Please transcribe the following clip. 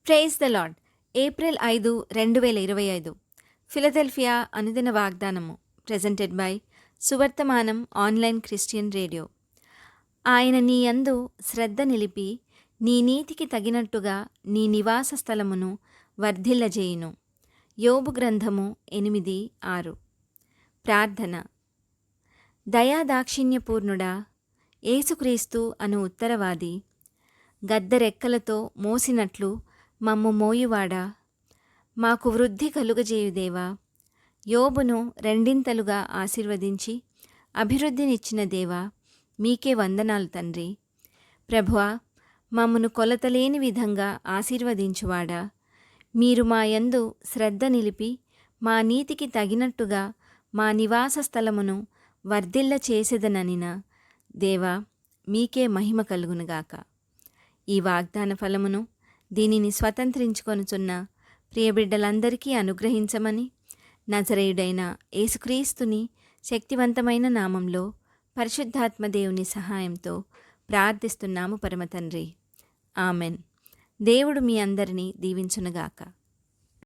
Praise the lord. April 5, 2025 Philadelphia అనుదిన వాగ్దానము presented by Suvarthamanam online Christian radio. ఆయన నీ యందు శ్రద్ధ నిలిపి నీ నీతికి తగినట్టుగా నీ నివాస స్థలమును వర్ధిల్లజేయును. యోబు గ్రంథము 8:6. ప్రార్థన. దయాదాక్షిణ్యపూర్ణుడా, యేసుక్రీస్తు అను ఉత్తరవాది, గద్దరెక్కలతో మోసినట్లు మమ్ము మోయువాడా, మాకు వృద్ధి కలుగజేయుదేవా, యోబును రెండింతలుగా ఆశీర్వదించి అభివృద్ధినిచ్చిన దేవా, మీకే వందనాలు తండ్రి. ప్రభువా, మమ్మను కొలతలేని విధంగా ఆశీర్వదించువాడా, మీరు మా యందు శ్రద్ధ నిలిపి మా నీతికి తగినట్టుగా మా నివాస స్థలమును వర్ధిల్ల చేసేదననిన దేవా, మీకే మహిమ కలుగునుగాక. ఈ వాగ్దాన ఫలమును దీనిని స్వతంత్రించుకొనుచున్న ప్రియబిడ్డలందరికీ అనుగ్రహించమని నజరేయుడైన యేసుక్రీస్తుని శక్తివంతమైన నామంలో పరిశుద్ధాత్మదేవుని సహాయంతో ప్రార్థిస్తున్నాము పరమతండ్రి. ఆమెన్. దేవుడు మీ అందరినీ దీవించునుగాక.